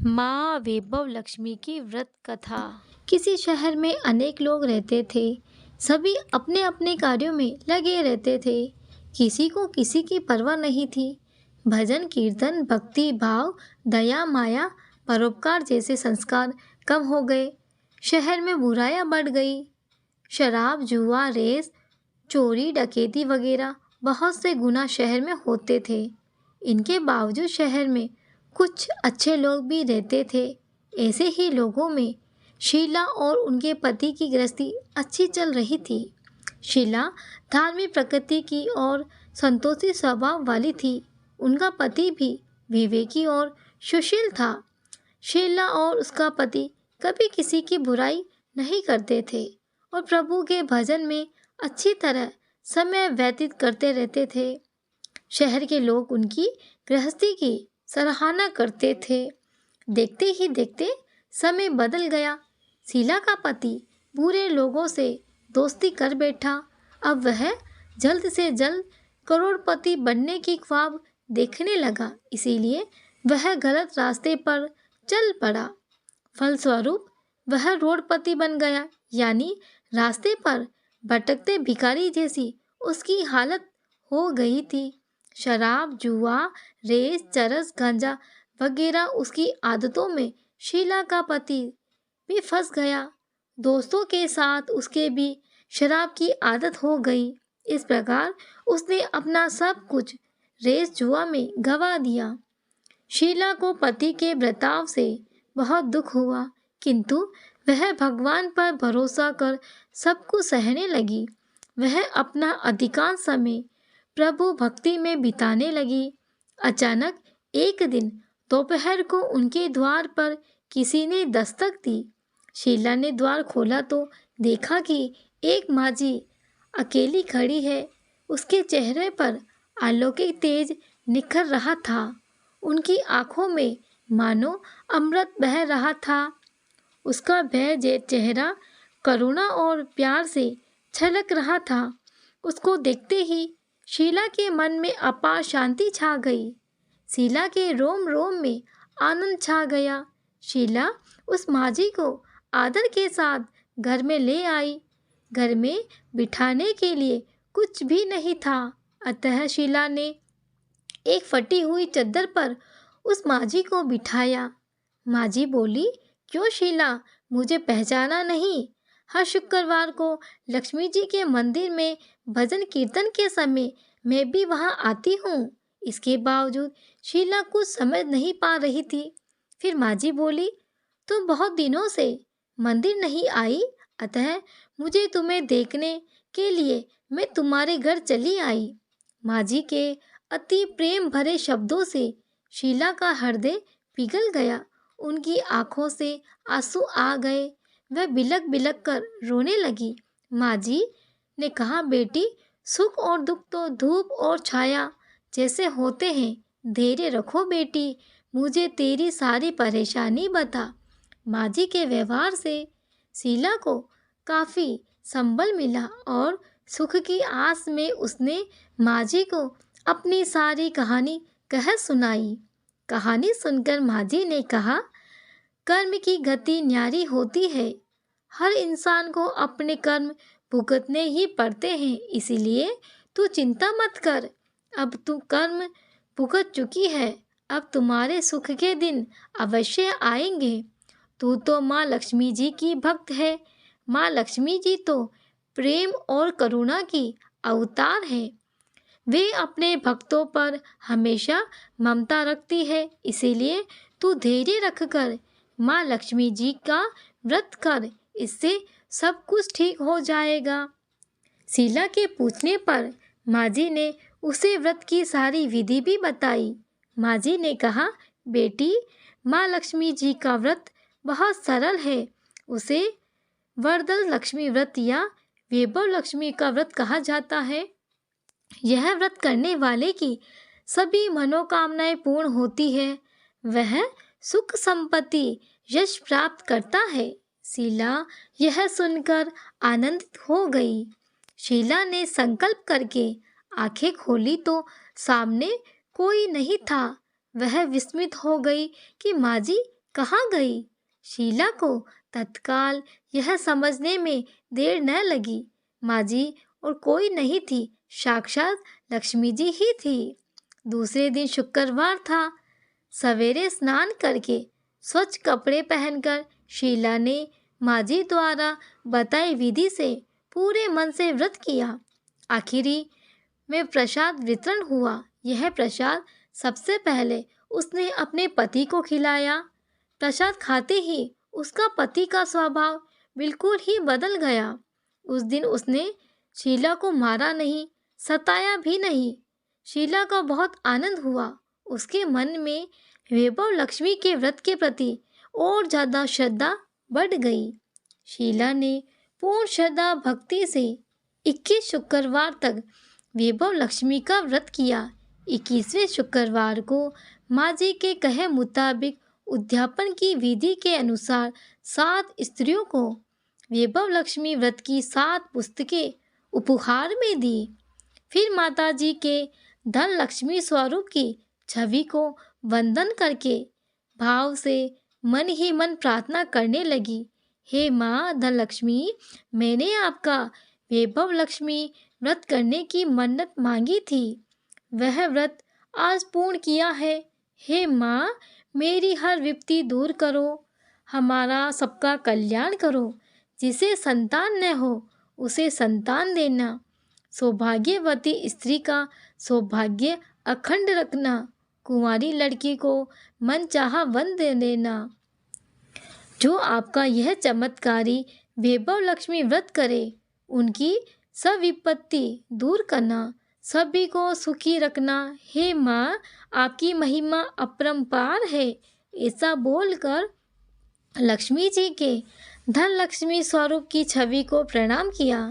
माँ वैभव लक्ष्मी की व्रत कथा। किसी शहर में अनेक लोग रहते थे। सभी अपने अपने कार्यों में लगे रहते थे। किसी को किसी की परवाह नहीं थी। भजन कीर्तन भक्ति भाव दया माया परोपकार जैसे संस्कार कम हो गए। शहर में बुराइयां बढ़ गई। शराब जुआ रेस चोरी डकैती वगैरह बहुत से गुनाह शहर में होते थे। इनके बावजूद शहर में कुछ अच्छे लोग भी रहते थे। ऐसे ही लोगों में शीला और उनके पति की गृहस्थी अच्छी चल रही थी। शीला धार्मिक प्रकृति की और संतोषी स्वभाव वाली थी। उनका पति भी विवेकी और सुशील था। शीला और उसका पति कभी किसी की बुराई नहीं करते थे और प्रभु के भजन में अच्छी तरह समय व्यतीत करते रहते थे। शहर के लोग उनकी गृहस्थी की सराहना करते थे। देखते ही देखते समय बदल गया। शीला का पति बुरे लोगों से दोस्ती कर बैठा। अब वह जल्द से जल्द करोड़पति बनने की ख्वाब देखने लगा। इसीलिए वह गलत रास्ते पर चल पड़ा। फलस्वरूप वह रोडपति बन गया, यानी रास्ते पर भटकते भिखारी जैसी उसकी हालत हो गई थी। शराब जुआ रेस चरस गांजा वगैरह उसकी आदतों में शीला का पति भी फंस गया। दोस्तों के साथ उसके भी शराब की आदत हो गई। इस प्रकार उसने अपना सब कुछ रेस जुआ में गंवा दिया। शीला को पति के बर्ताव से बहुत दुख हुआ, किंतु वह भगवान पर भरोसा कर सब कुछ सहने लगी। वह अपना अधिकांश समय प्रभु भक्ति में बिताने लगी। अचानक एक दिन दोपहर को उनके द्वार पर किसी ने दस्तक दी। शीला ने द्वार खोला तो देखा कि एक माझी अकेली खड़ी है। उसके चेहरे पर अलौकिक तेज निखर रहा था। उनकी आंखों में मानो अमृत बह रहा था। उसका भय चेहरा करुणा और प्यार से छलक रहा था। उसको देखते ही शीला के मन में अपार शांति छा गई। शीला के रोम रोम में आनंद छा गया। शीला उस माझी को आदर के साथ घर में ले आई। घर में बिठाने के लिए कुछ भी नहीं था, अतः शीला ने एक फटी हुई चद्दर पर उस माझी को बिठाया। माझी बोली, क्यों शीला, मुझे पहचाना नहीं? हर शुक्रवार को लक्ष्मी जी के मंदिर में भजन कीर्तन के समय मैं भी वहां आती हूँ। इसके बावजूद शीला कुछ समझ नहीं पा रही थी। फिर माझी बोली, तुम बहुत दिनों से मंदिर नहीं आई, अतः मुझे तुम्हें देखने के लिए मैं तुम्हारे घर चली आई। माझी के अति प्रेम भरे शब्दों से शीला का हृदय पिघल गया। उनकी आंखों से आंसू आ गए। वह बिलक बिलक कर रोने लगी। माझी ने कहा, बेटी, सुख और दुख तो धूप और छाया जैसे होते हैं। धैर्य रखो बेटी, मुझे तेरी सारी परेशानी बता। माझी के व्यवहार से शीला को काफी संबल मिला और सुख की आस में उसने माझी को अपनी सारी कहानी कह सुनाई। कहानी सुनकर माझी ने कहा, कर्म की गति न्यारी होती है। हर इंसान को अपने कर्म भुगतने ही पड़ते हैं, इसीलिए तू चिंता मत कर। अब तू कर्म भुगत चुकी है, अब तुम्हारे सुख के दिन अवश्य आएंगे। तू तो माँ लक्ष्मी जी की भक्त है। माँ लक्ष्मी जी तो प्रेम और करुणा की अवतार है। वे अपने भक्तों पर हमेशा ममता रखती है, इसीलिए तू धैर्य रखकर माँ लक्ष्मी जी का व्रत कर, इससे सब कुछ ठीक हो जाएगा। शीला के पूछने पर माझी ने उसे व्रत की सारी विधि भी बताई। माझी ने कहा, बेटी, माँ लक्ष्मी जी का व्रत बहुत सरल है। उसे वरदल लक्ष्मी व्रत या वैभव लक्ष्मी का व्रत कहा जाता है। यह व्रत करने वाले की सभी मनोकामनाएं पूर्ण होती है। वह सुख संपत्ति यश प्राप्त करता है। शीला यह सुनकर आनंदित हो गई। शीला ने संकल्प करके आंखें खोली तो सामने कोई नहीं था। वह विस्मित हो गई कि माझी कहाँ गई? शीला को तत्काल यह समझने में देर न लगी। माँ जी और कोई नहीं थी, साक्षात लक्ष्मी जी ही थी। दूसरे दिन शुक्रवार था। सवेरे स्नान करके स्वच्छ कपड़े पहनकर शीला ने माँ जी द्वारा बताई विधि से पूरे मन से व्रत किया। आखिरी में प्रसाद वितरण हुआ। यह प्रसाद सबसे पहले उसने अपने पति को खिलाया। प्रसाद खाते ही उसका पति का स्वभाव बिल्कुल ही बदल गया। उस दिन उसने शीला को मारा नहीं, सताया भी नहीं। शीला को बहुत आनंद हुआ। उसके मन में वैभव लक्ष्मी के व्रत के प्रति और ज्यादा श्रद्धा बढ़ गई। शीला ने पूर्ण श्रद्धा भक्ति से 21 शुक्रवार तक वैभव लक्ष्मी का व्रत किया। 21वें शुक्रवार को माँ जी के कहे मुताबिक उद्यापन की विधि के अनुसार 7 स्त्रियों को वैभव लक्ष्मी व्रत की 7 पुस्तकें उपहार में दी। फिर माता जी के धन लक्ष्मी स्वरूप की छवि को वंदन करके भाव से मन ही मन प्रार्थना करने लगी। हे माँ धन लक्ष्मी, मैंने आपका वैभव लक्ष्मी व्रत करने की मन्नत मांगी थी। वह व्रत आज पूर्ण किया है। हे माँ, मेरी हर विपत्ति दूर करो, हमारा सबका कल्याण करो। जिसे संतान न हो उसे संतान देना। सौभाग्यवती स्त्री का सौभाग्य अखंड रखना। कुंवारी लड़की को मनचाहा वन दे देना। जो आपका यह चमत्कारी वैभव लक्ष्मी व्रत करे, उनकी सब विपत्ति दूर करना, सभी को सुखी रखना। हे माँ, आपकी महिमा अपरंपार है। ऐसा बोलकर लक्ष्मी जी के धन लक्ष्मी स्वरूप की छवि को प्रणाम किया।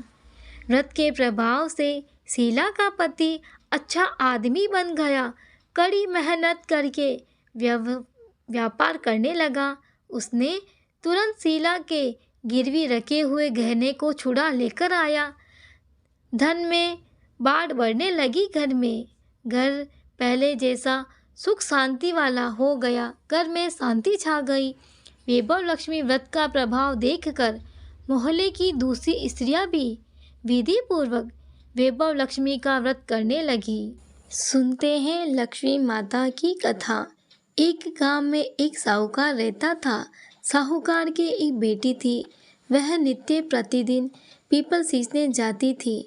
व्रत के प्रभाव से शीला का पति अच्छा आदमी बन गया। कड़ी मेहनत करके व्यापार करने लगा। उसने तुरंत शीला के गिरवी रखे हुए गहने को छुड़ा लेकर आया। धन में बाढ़ बढ़ने लगी घर में। घर पहले जैसा सुख शांति वाला हो गया। घर में शांति छा गई। वैभव लक्ष्मी व्रत का प्रभाव देखकर मोहल्ले की दूसरी स्त्रियां भी विधि पूर्वक वैभव लक्ष्मी का व्रत करने लगी। सुनते हैं लक्ष्मी माता की कथा। एक गांव में एक साहूकार रहता था। साहूकार की एक बेटी थी। वह नित्य प्रतिदिन पीपल सींचने जाती थी।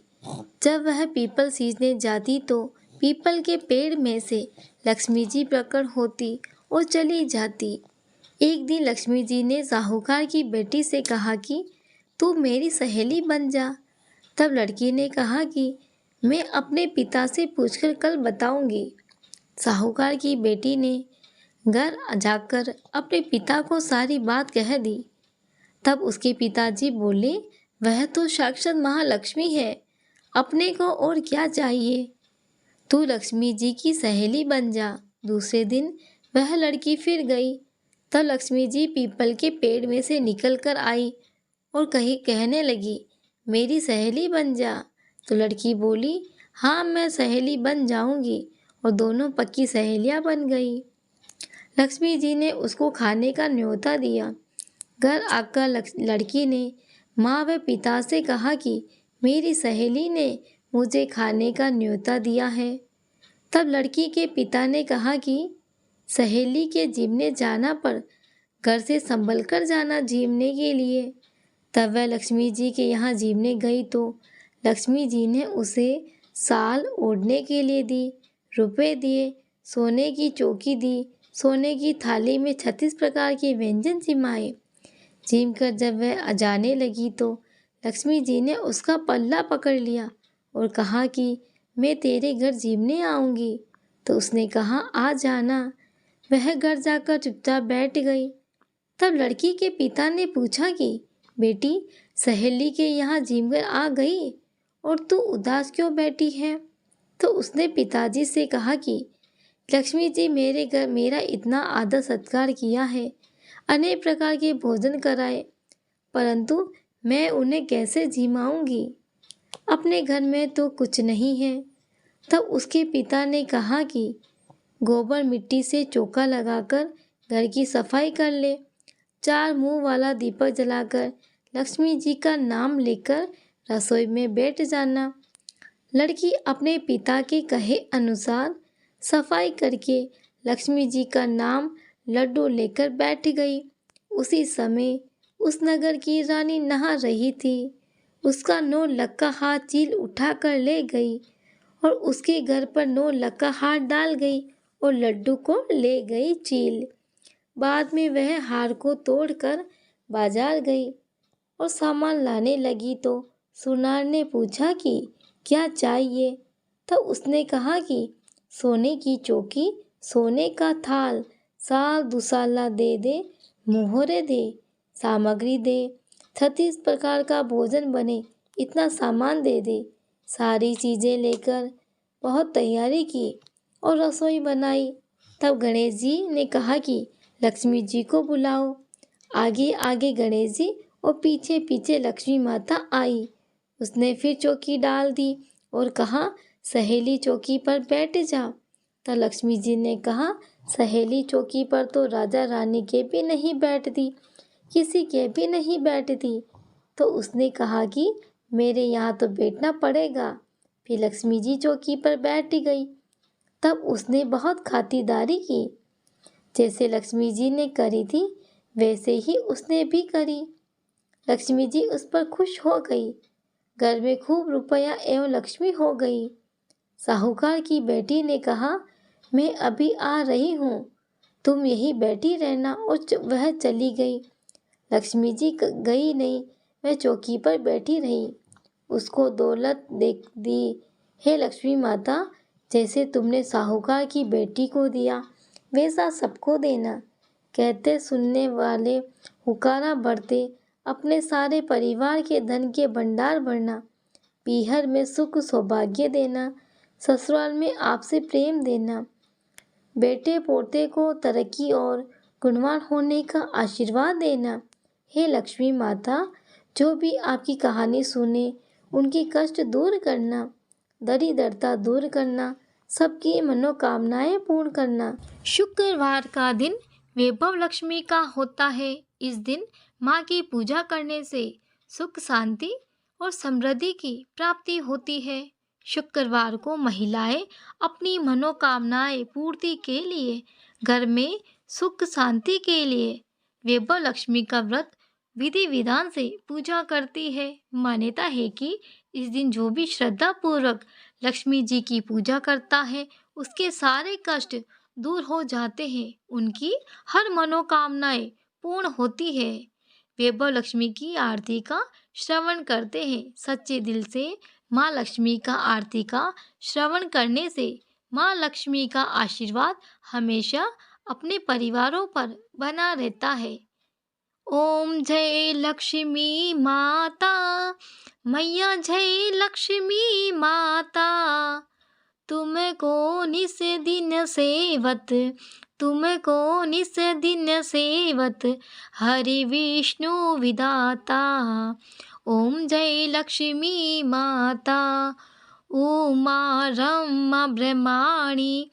जब वह पीपल सींचने जाती तो पीपल के पेड़ में से लक्ष्मी जी प्रकट होती और चली जाती। एक दिन लक्ष्मी जी ने साहूकार की बेटी से कहा कि तू मेरी सहेली बन जा। तब लड़की ने कहा कि मैं अपने पिता से पूछकर कल बताऊंगी। साहूकार की बेटी ने घर जाकर अपने पिता को सारी बात कह दी। तब उसके पिताजी बोले, वह तो साक्षात महालक्ष्मी है, अपने को और क्या चाहिए। तू लक्ष्मी जी की सहेली बन जा। दूसरे दिन वह लड़की फिर गई। तब लक्ष्मी जी पीपल के पेड़ में से निकल कर आई और कहने लगी, मेरी सहेली बन जा। तो लड़की बोली, हाँ मैं सहेली बन जाऊंगी। और दोनों पक्की सहेलियां बन गई। लक्ष्मी जी ने उसको खाने का न्योता दिया। घर आकर लड़की ने माँ व पिता से कहा कि मेरी सहेली ने मुझे खाने का न्योता दिया है। तब लड़की के पिता ने कहा कि सहेली के जीमने जाना पर घर से संभल कर जाना जीमने के लिए। तब वह लक्ष्मी जी के यहाँ जीमने गई तो लक्ष्मी जी ने उसे साल ओढ़ने के लिए दी, रुपए दिए, सोने की चौकी दी, सोने की थाली में 36 प्रकार के व्यंजन जिमाए। जिम कर जब वह जाने लगी तो लक्ष्मी जी ने उसका पल्ला पकड़ लिया और कहा कि मैं तेरे घर जीमने आऊँगी। तो उसने कहा, आ जाना। वह घर जाकर चुपचाप बैठ गई। तब लड़की के पिता ने पूछा कि बेटी, सहेली के यहाँ जीमकर आ गई और तू उदास क्यों बैठी है। तो उसने पिताजी से कहा कि लक्ष्मी जी मेरे घर मेरा इतना आदर सत्कार किया है, अनेक प्रकार के भोजन कराए, परंतु मैं उन्हें कैसे जिमाऊंगी। अपने घर में तो कुछ नहीं है। तब उसके पिता ने कहा कि गोबर मिट्टी से चौका लगाकर घर की सफाई कर ले। 4 मुंह वाला दीपक जलाकर लक्ष्मी जी का नाम लेकर रसोई में बैठ जाना। लड़की अपने पिता के कहे अनुसार सफाई करके लक्ष्मी जी का नाम लड्डू लेकर बैठ गई। उसी समय उस नगर की रानी नहा रही थी। उसका 9 लक्का हाथ चील उठाकर ले गई और उसके घर पर 9 लक्का हाथ डाल गई और लड्डू को ले गई चील। बाद में वह हार को तोड़कर बाजार गई और सामान लाने लगी तो सुनार ने पूछा कि क्या चाहिए। तो उसने कहा कि सोने की चौकी, सोने का थाल, साल दुसाला दे, मोहरे दे, सामग्री दे, 36 प्रकार का भोजन बने, इतना सामान दे। सारी चीज़ें लेकर बहुत तैयारी की और रसोई बनाई। तब गणेश जी ने कहा कि लक्ष्मी जी को बुलाओ। आगे आगे गणेश जी और पीछे पीछे लक्ष्मी माता आई। उसने फिर चौकी डाल दी और कहा, सहेली चौकी पर बैठ जा। तो लक्ष्मी जी ने कहा, सहेली चौकी पर तो राजा रानी के भी नहीं बैठती, किसी के भी नहीं बैठती। तो उसने कहा कि मेरे यहाँ तो बैठना पड़ेगा। फिर लक्ष्मी जी चौकी पर बैठ गई। तब उसने बहुत खातिरदारी की। जैसे लक्ष्मी जी ने करी थी वैसे ही उसने भी करी। लक्ष्मी जी उस पर खुश हो गई। घर में खूब रुपया एवं लक्ष्मी हो गई। साहूकार की बेटी ने कहा, मैं अभी आ रही हूँ, तुम यहीं बैठी रहना। और वह चली गई। लक्ष्मी जी गई नहीं, वह चौकी पर बैठी रही। उसको दौलत देख दी। हे लक्ष्मी माता, जैसे तुमने साहूकार की बेटी को दिया वैसा सबको देना। कहते सुनने वाले हुकारा बढ़ते, अपने सारे परिवार के धन के भंडार भरना। पीहर में सुख सौभाग्य देना, ससुराल में आपसे प्रेम देना। बेटे पोते को तरक्की और गुणवान होने का आशीर्वाद देना। हे लक्ष्मी माता, जो भी आपकी कहानी सुने उनकी कष्ट दूर करना, दरिद्रता दूर करना, सबकी मनोकामनाएं पूर्ण करना। शुक्रवार का दिन वैभव लक्ष्मी का होता है। इस दिन माँ की पूजा करने से सुख शांति और समृद्धि की प्राप्ति होती है। शुक्रवार को महिलाएं अपनी मनोकामनाएं पूर्ति के लिए, घर में सुख शांति के लिए वैभव लक्ष्मी का व्रत विधि विधान से पूजा करती है। मान्यता है कि इस दिन जो भी श्रद्धा पूर्वक लक्ष्मी जी की पूजा करता है उसके सारे कष्ट दूर हो जाते हैं, उनकी हर मनोकामनाएं पूर्ण होती है। वैभव लक्ष्मी की आरती का श्रवण करते हैं। सच्चे दिल से माँ लक्ष्मी का आरती का श्रवण करने से माँ लक्ष्मी का आशीर्वाद हमेशा अपने परिवारों पर बना रहता है। ओम जय लक्ष्मी माता, मैया जय लक्ष्मी माता, तुमको निस दिन सेवत, तुमको निस दिन सेवत, हरि विष्णु विधाता। ओम जय लक्ष्मी माता, उमा रमा ब्रह्माणी,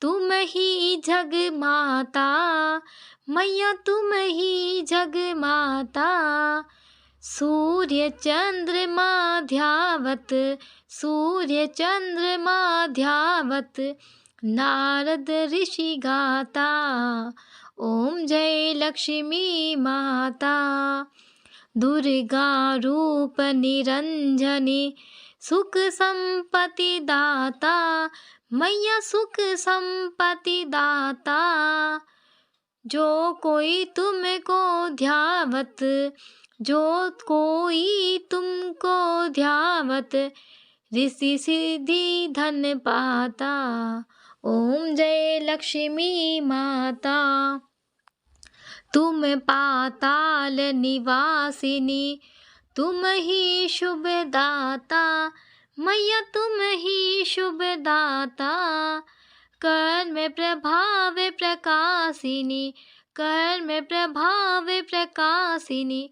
तुम ही जग माता, मैया तुम ही जग माता। सूर्य चंद्रमा ध्यावत, सूर्य चंद्रमा ध्यावत, नारद ऋषि गाता। ओम जय लक्ष्मी माता, दुर्गा रूप निरंजनी, सुख संपत्ति दाता, मैया सुख संपत्ति दाता। जो कोई तुमको ध्यावत, जो कोई तुमको ध्यावत, ऋषि सिद्धि धन पाता। ओम जय लक्ष्मी माता, तुम पाताल निवासिनी, तुम ही शुभ दाता, मैया तुम ही शुभ दाता। कर में प्रभाव प्रकाशिनी, कर में प्रभाव प्रकाशिनी,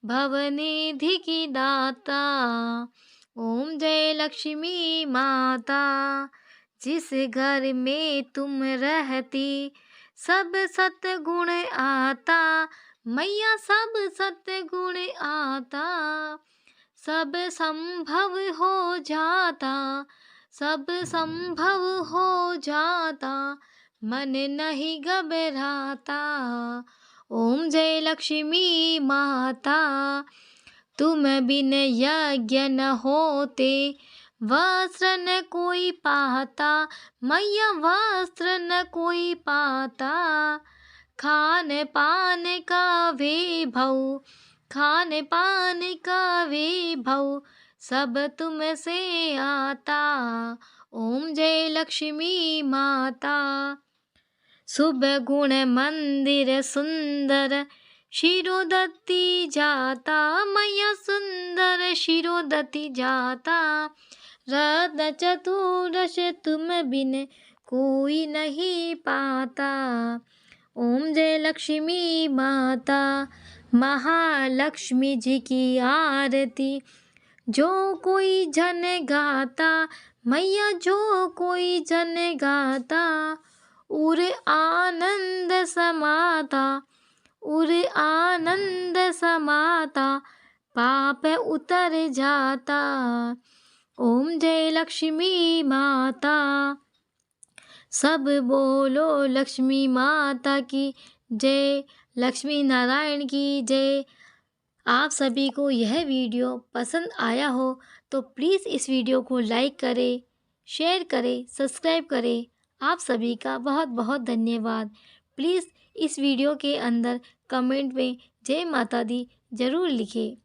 भवनिधि की दाता। ओम जय लक्ष्मी माता, जिस घर में तुम रहती, सब सतगुण आता, मैया सब सतगुण आता, सब संभव हो जाता, सब संभव हो जाता, मन नहीं घबराता। ओम जय लक्ष्मी माता, तुम बिन यज्ञ न होते, वस्त्र न कोई पाता, मैया वस्त्र न कोई पाता। खान पान का वैभव, खान पान का वैभव, सब तुम से आता। ओम जय लक्ष्मी माता, शुभ गुण मंदिर सुंदर, शिरोदत्ती जाता, मैया सुंदर शिरोदत्ती जाता। रत्न चतुर्दश तुम बिन कोई नहीं पाता। ओम जय लक्ष्मी माता, महालक्ष्मी जी की आरती जो कोई जन गाता, मैया जो कोई जन गाता, उर आनंद समाता, उर आनंद समाता, पाप उतर जाता। ओम जय लक्ष्मी माता, सब बोलो लक्ष्मी माता की जय, लक्ष्मी नारायण की जय। आप सभी को यह वीडियो पसंद आया हो तो प्लीज़ इस वीडियो को लाइक करें, शेयर करें, सब्सक्राइब करें। आप सभी का बहुत बहुत धन्यवाद। प्लीज़ इस वीडियो के अंदर कमेंट में जय माता दी ज़रूर लिखें।